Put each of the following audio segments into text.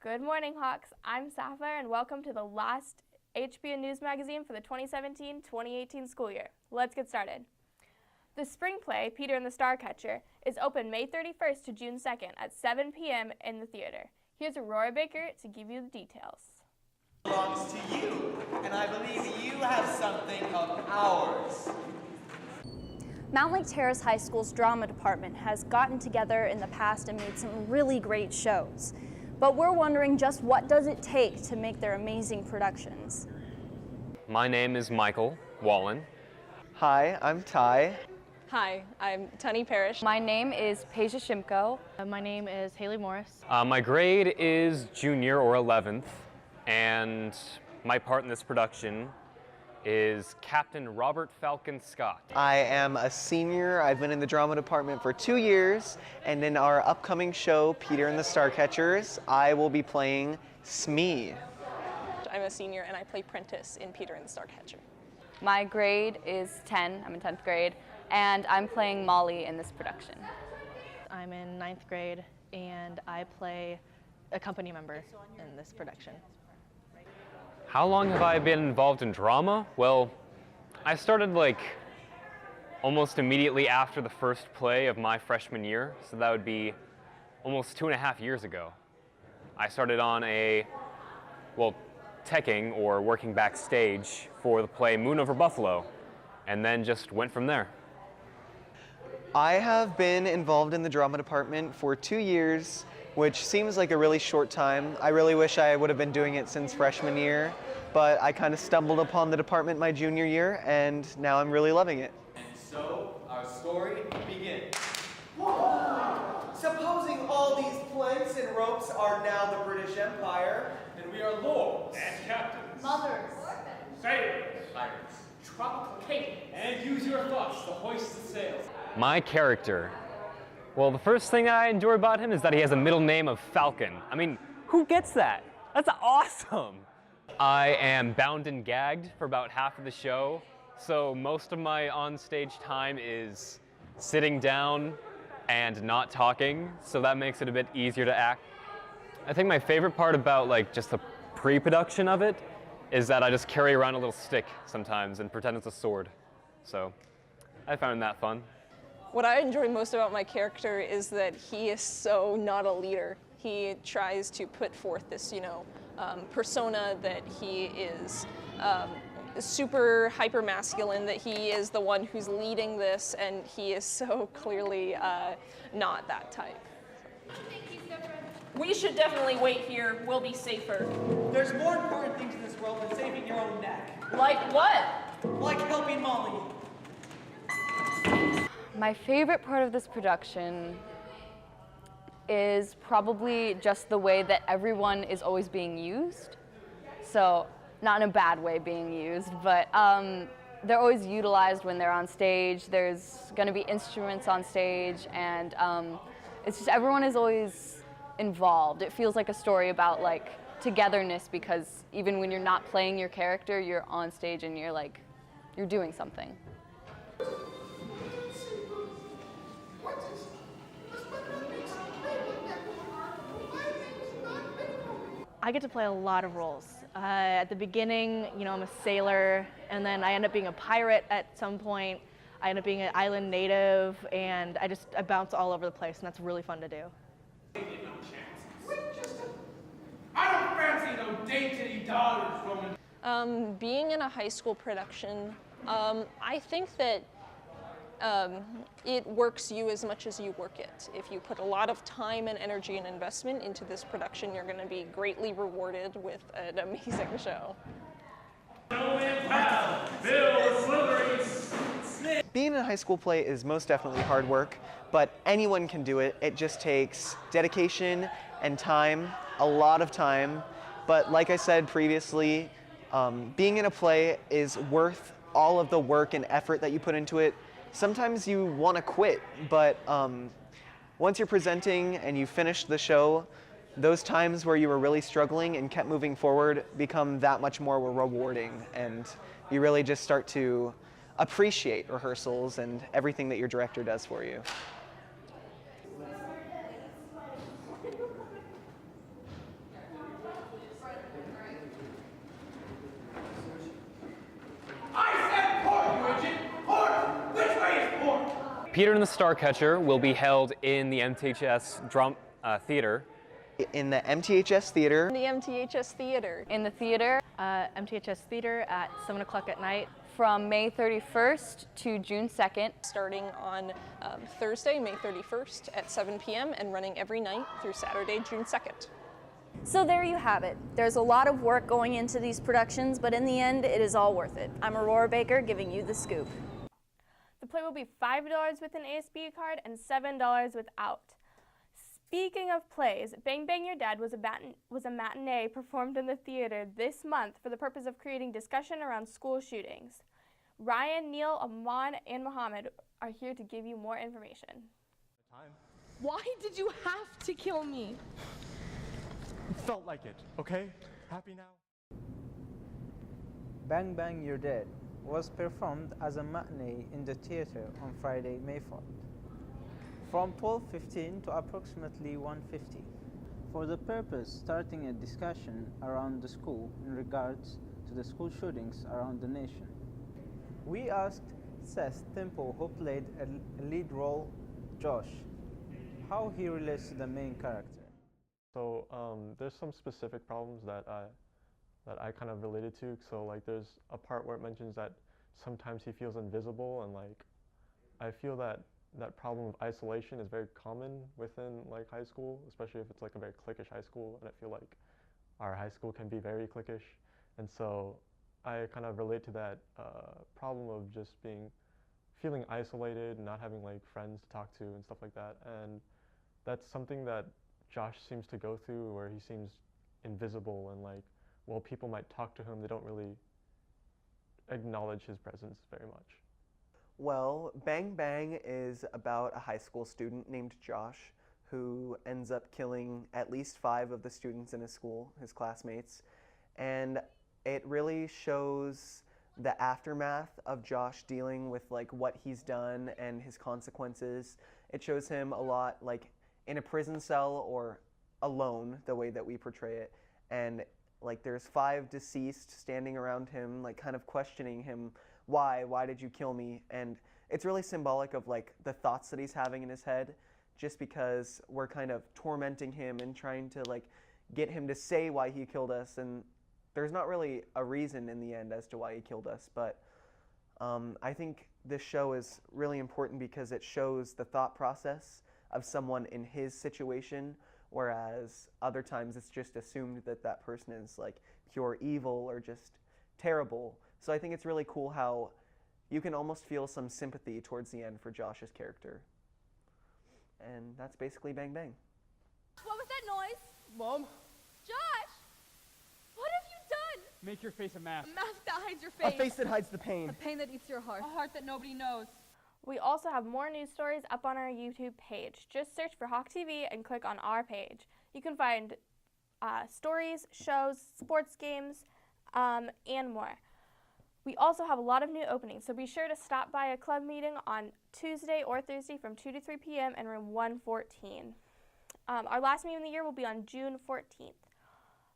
Good morning, Hawks. I'm Sapphire, and welcome to the last HBN News Magazine for the 2017-2018 school year. Let's get started. The spring play, Peter and the Starcatcher, is open May 31st to June 2nd at 7 p.m. in the theater. Here's Aurora Baker to give you the details. Belongs to you, and I believe you have something of ours. Mount Lake Terrace High School's drama department has gotten together in the past and made some really great shows. But we're wondering just what does it take to make their amazing productions. My name is Michael Wallen. Hi, I'm Ty. Hi, I'm Tunny Parrish. My name is Peja Shimko. My name is Haley Morris. My grade is junior or 11th, and my part in this production is Captain Robert Falcon Scott. I am a senior. I've been in the drama department for 2 years, and in our upcoming show, Peter and the Starcatchers, I will be playing Smee. I'm a senior and I play Prentiss in Peter and the Starcatcher. My grade is 10, I'm in 10th grade, and I'm playing Molly in this production. I'm in 9th grade and I play a company member in this production. How long have I been involved in drama? Well, I started almost immediately after the first play of my freshman year, so that would be almost 2.5 years ago. I started on teching or working backstage for the play Moon Over Buffalo, and then just went from there. I have been involved in the drama department for 2 years, which seems like a really short time. I really wish I would have been doing it since freshman year, but I kind of stumbled upon the department my junior year, and now I'm really loving it. And so, our story begins. Supposing all these planks and ropes are now the British Empire, then we are lords and captains, mothers, sailors, pirates, tropical cape, and use your thoughts to hoist the sails. My character. Well, the first thing I enjoy about him is that he has a middle name of Falcon. I mean, who gets that? That's awesome! I am bound and gagged for about half of the show, so most of my on-stage time is sitting down and not talking, so that makes it a bit easier to act. I think my favorite part about just the pre-production of it is that I just carry around a little stick sometimes and pretend it's a sword. So I found that fun. What I enjoy most about my character is that he is so not a leader. He tries to put forth this, persona that he is super hyper-masculine, that he is the one who's leading this, and he is so clearly not that type. We should definitely wait here. We'll be safer. There's more important things in this world than saving your own neck. Like what? Like helping Molly. My favorite part of this production is probably just the way that everyone is always being used. So, not in a bad way being used, but they're always utilized when they're on stage. There's gonna be instruments on stage, and it's just everyone is always involved. It feels like a story about togetherness, because even when you're not playing your character, you're on stage and you're doing something. I get to play a lot of roles. At the beginning, I'm a sailor, and then I end up being a pirate at some point. I end up being an island native, and I bounce all over the place, and that's really fun to do. I don't fancy no dainty daughters, woman. Being in a high school production, I think that it works you as much as you work it. If you put a lot of time and energy and investment into this production, you're going to be greatly rewarded with an amazing show. Being in a high school play is most definitely hard work, but anyone can do it. It just takes dedication and time, a lot of time. But like I said previously, being in a play is worth all of the work and effort that you put into it. Sometimes you want to quit, but once you're presenting and you finish the show, those times where you were really struggling and kept moving forward become that much more rewarding, and you really just start to appreciate rehearsals and everything that your director does for you. Peter and the Starcatcher will be held in the MTHS Theater. In the MTHS Theater. The MTHS Theater. In the theater MTHS Theater at 7 o'clock at night. from May 31st to June 2nd. Starting on Thursday, May 31st at 7 p.m. and running every night through Saturday, June 2nd. So there you have it. There's a lot of work going into these productions, but in the end, it is all worth it. I'm Aurora Baker giving you the scoop. The play will be $5 with an ASB card and $7 without. Speaking of plays, Bang Bang Your Dad was a matinee performed in the theater this month for the purpose of creating discussion around school shootings. Ryan, Neil, Aman, and Mohammed are here to give you more information. Why did you have to kill me? Felt like it, okay? Happy now? Bang Bang You're Dead was performed as a matinee in the theater on Friday, May 4th, from 12:15 to approximately 1:50, for the purpose starting a discussion around the school in regards to the school shootings around the nation. We asked Seth Temple, who played a lead role, Josh, how he relates to the main character. So there's some specific problems that I kind of related to. So like there's a part where it mentions that sometimes he feels invisible, and like I feel that that problem of isolation is very common within like high school, especially if it's like a very cliquish high school, and I feel like our high school can be very cliquish, and so I kind of relate to that problem of just feeling isolated, not having like friends to talk to and stuff like that. And that's something that Josh seems to go through, where he seems invisible, and like while people might talk to him, they don't really acknowledge his presence very much. Well, Bang Bang is about a high school student named Josh who ends up killing at least 5 of the students in his school, his classmates, and it really shows the aftermath of Josh dealing with like what he's done and his consequences. It shows him a lot like in a prison cell or alone, the way that we portray it, and like there's 5 deceased standing around him, like kind of questioning him, why did you kill me? And it's really symbolic of like the thoughts that he's having in his head, just because we're kind of tormenting him and trying to like get him to say why he killed us, and there's not really a reason in the end as to why he killed us. But I think this show is really important because it shows the thought process of someone in his situation, whereas other times it's just assumed that that person is like pure evil or just terrible. So I think it's really cool how you can almost feel some sympathy towards the end for Josh's character. And that's basically Bang Bang. What was that noise? Mom, Josh! What have you done? make your face a mask. A mask that hides your face. A face that hides the pain. A pain that eats your heart. A heart that nobody knows. We also have more news stories up on our YouTube page. Just search for Hawk TV and click on our page. You can find stories, shows, sports games, and more. We also have a lot of new openings, so be sure to stop by a club meeting on Tuesday or Thursday from 2 to 3 p.m. in room 114. Our last meeting of the year will be on June 14th.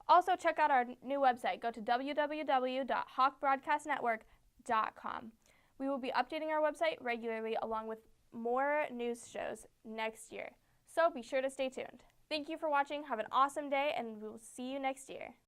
Also, check out our new website. Go to www.hawkbroadcastnetwork.com. We will be updating our website regularly along with more news shows next year. So be sure to stay tuned. Thank you for watching. Have an awesome day, and we'll see you next year.